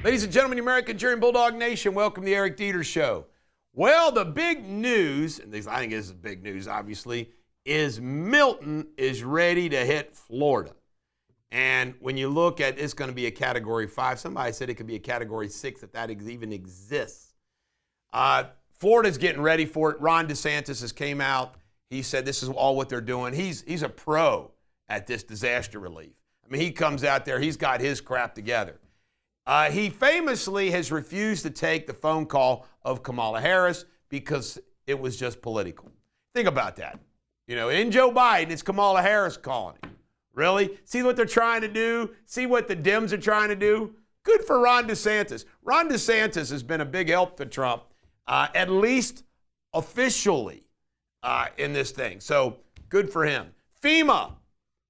Ladies and gentlemen, the American Cheering Bulldog Nation, welcome to the Eric Deters Show. Well, the big news, and I think this is big news, obviously, is Milton is ready to hit Florida. And when you look at it's going to be a Category 5, somebody said it could be a Category 6 if that even exists. Florida's getting ready for it. Ron DeSantis has came out. He said this is all what they're doing. He's a pro at this disaster relief. I mean, he comes out there. He's got his crap together. He famously has refused to take the phone call of Kamala Harris because it was just political. Think about that. You know, in Joe Biden, it's Kamala Harris calling him. Really? See what they're trying to do? See what the Dems are trying to do? Good for Ron DeSantis. Ron DeSantis has been a big help to Trump, at least officially, in this thing. So good for him. FEMA.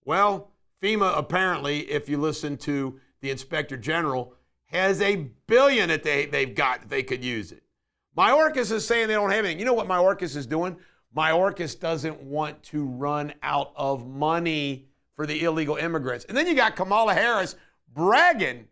Well, FEMA apparently, if you listen to the Inspector General, has $1 billion that they've got that they could use it. Mayorkas is saying they don't have anything. You know what Mayorkas is doing? Mayorkas doesn't want to run out of money for the illegal immigrants. And then you got Kamala Harris bragging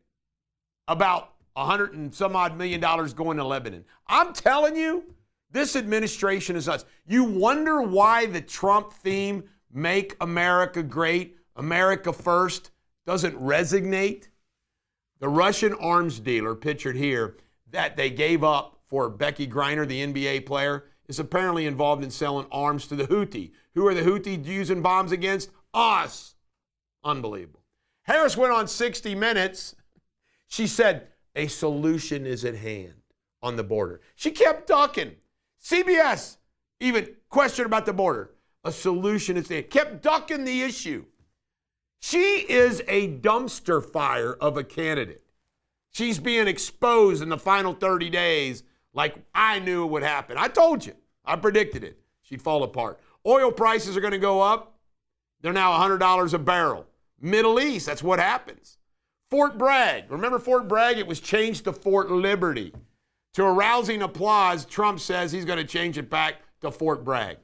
about $100 and some odd million going to Lebanon. I'm telling you, this administration is nuts. You wonder why the Trump theme, Make America Great, America First, doesn't resonate. The Russian arms dealer, pictured here, that they gave up for Becky Griner, the NBA player, is apparently involved in selling arms to the Houthi. Who are the Houthi using bombs against? Us. Unbelievable. Harris went on 60 Minutes. She said, a solution is at hand on the border. She kept ducking. CBS even questioned about the border. A solution is at hand. Kept ducking the issue. She is a dumpster fire of a candidate. She's being exposed in the final 30 days like I knew it would happen. I told you. I predicted it. She'd fall apart. Oil prices are going to go up. They're now $100 a barrel. Middle East, that's what happens. Fort Bragg. Remember Fort Bragg? It was changed to Fort Liberty. To a rousing applause, Trump says he's going to change it back to Fort Bragg.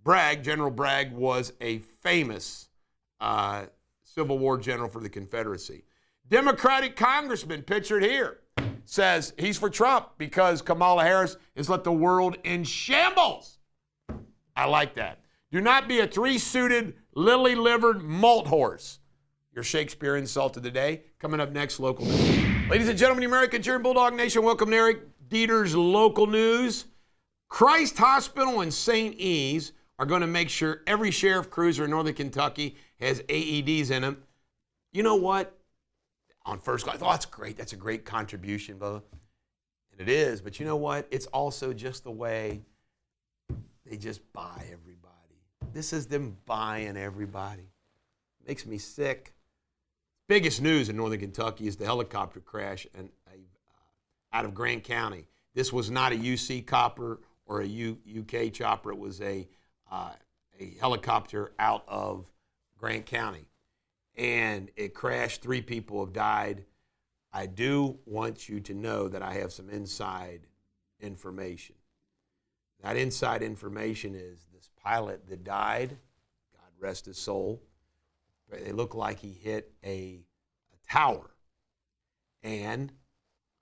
Bragg, General Bragg, was a famous Civil War general for the Confederacy. Democratic congressman, pictured here, says he's for Trump because Kamala Harris has let the world in shambles. I like that. Do not be a three-suited, lily-livered malt horse. Your Shakespeare insult of the day. Coming up next, local news. Ladies and gentlemen, the American Cheering Bulldog Nation, welcome to Eric Deters Local News. Christ Hospital and St. E's are going to make sure every sheriff cruiser in Northern Kentucky has AEDs in them. You know what? On first glance, oh, that's great. That's a great contribution, blah. And it is, but you know what? It's also just the way they just buy everybody. This is them buying everybody. Makes me sick. Biggest news in Northern Kentucky is the helicopter crash out of Grant County. This was not a UC copter or a UK chopper. It was a helicopter out of Grant County. And it crashed. 3 people have died. I do want you to know that I have some inside information. That inside information is this pilot that died, God rest his soul, it looked like he hit a tower. And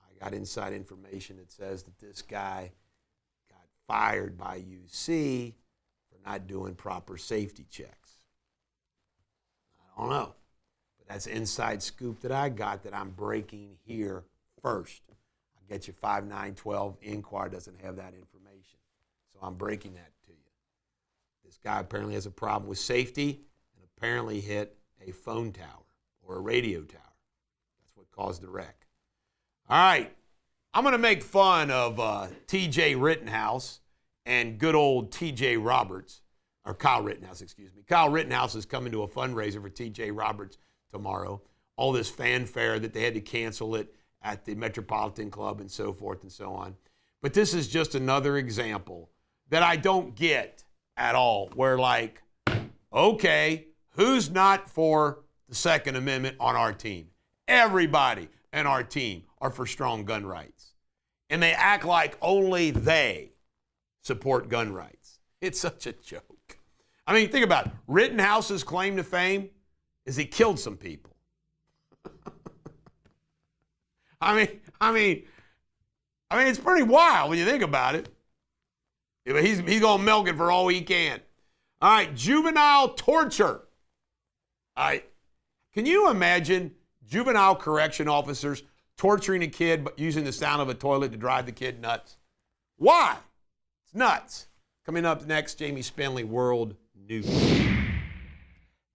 I got inside information that says that this guy got fired by UC for not doing proper safety checks. I don't know. But that's inside scoop that I got that I'm breaking here first. I'll get you 5912. Inquirer doesn't have that information. So I'm breaking that to you. This guy apparently has a problem with safety and apparently hit a phone tower or a radio tower. That's what caused the wreck. All right. I'm going to make fun of T.J. Rittenhouse and good old T.J. Roberts. Or Kyle Rittenhouse, excuse me. Kyle Rittenhouse is coming to a fundraiser for T.J. Roberts tomorrow. All this fanfare that they had to cancel it at the Metropolitan Club and so forth and so on. But this is just another example that I don't get at all, where like, okay, who's not for the Second Amendment on our team? Everybody in our team are for strong gun rights. And they act like only they support gun rights. It's such a joke. I mean, think about it. Rittenhouse's claim to fame is he killed some people. I mean, it's pretty wild when you think about it. Yeah, but he's going to milk it for all he can. All right, juvenile torture. All right, can you imagine juvenile correction officers torturing a kid but using the sound of a toilet to drive the kid nuts? Why? It's nuts. Coming up next, Jamie Spinley, World News.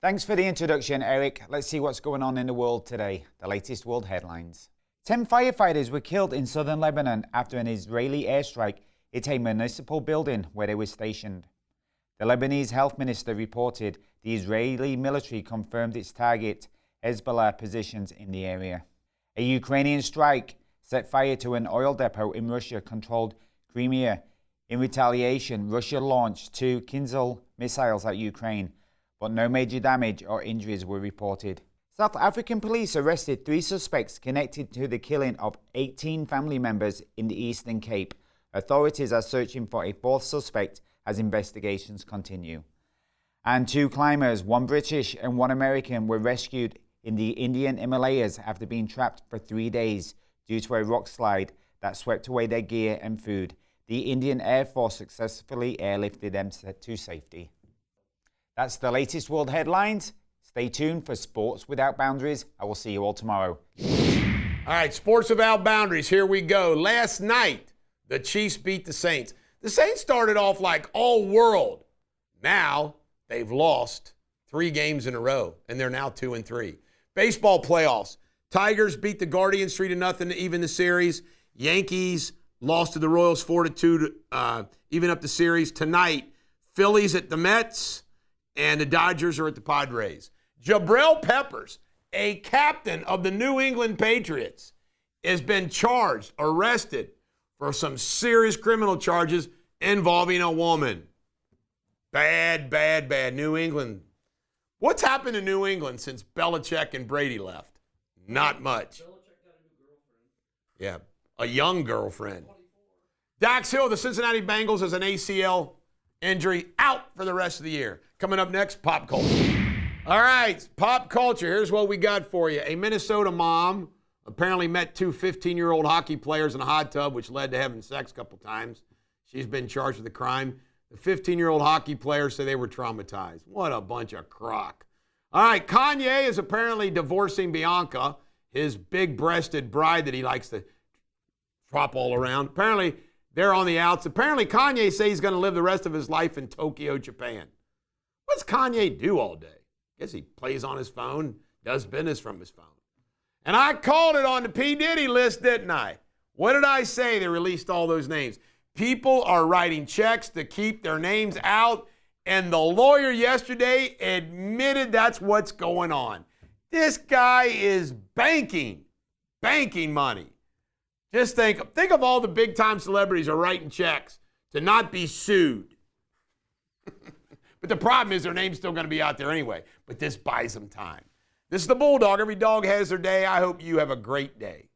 Thanks for the introduction, Eric. Let's see what's going on in the world today. The latest world headlines. 10 firefighters were killed in southern Lebanon after an Israeli airstrike hit a municipal building where they were stationed. The Lebanese health minister reported the Israeli military confirmed its target Hezbollah positions in the area. A Ukrainian strike set fire to an oil depot in Russia-controlled Crimea. In retaliation, Russia launched 2 Kinzhal missiles at Ukraine, but no major damage or injuries were reported. South African police arrested 3 suspects connected to the killing of 18 family members in the Eastern Cape. Authorities are searching for a 4th suspect as investigations continue. And 2 climbers, 1 British and 1 American, were rescued in the Indian Himalayas after being trapped for 3 days due to a rock slide that swept away their gear and food. The Indian Air Force successfully airlifted them to safety. That's the latest world headlines. Stay tuned for Sports Without Boundaries. I will see you all tomorrow. All right, Sports Without Boundaries, here we go. Last night, the Chiefs beat the Saints. The Saints started off like all world. Now, they've lost 3 games in a row, and they're now 2-3. Baseball playoffs. Tigers beat the Guardians 3-0 to even the series. Yankees lost to the Royals 4-2 to even up the series. Tonight, Phillies at the Mets, and the Dodgers are at the Padres. Jabril Peppers, a captain of the New England Patriots, has been charged, arrested for some serious criminal charges involving a woman. Bad, bad, bad. New England. What's happened to New England since Belichick and Brady left? Not much. Belichick got a new girlfriend. Yeah, a young girlfriend. 24. Dax Hill, the Cincinnati Bengals, has an ACL injury, out for the rest of the year. Coming up next, pop culture. All right, pop culture. Here's what we got for you. A Minnesota mom apparently met 2 15-year-old hockey players in a hot tub, which led to having sex a couple times. She's been charged with the crime. The 15-year-old hockey players say they were traumatized. What a bunch of crock. All right, Kanye is apparently divorcing Bianca, his big-breasted bride that he likes to drop all around. Apparently, they're on the outs. Apparently, Kanye says he's going to live the rest of his life in Tokyo, Japan. What's Kanye do all day? Guess he plays on his phone, does business from his phone. And I called it on the P. Diddy list, didn't I? What did I say? They released all those names. People are writing checks to keep their names out, and the lawyer yesterday admitted that's what's going on. This guy is banking money. Just think of all the big-time celebrities are writing checks to not be sued. But the problem is their name's still going to be out there anyway. But this buys them time. This is the Bulldog. Every dog has their day. I hope you have a great day.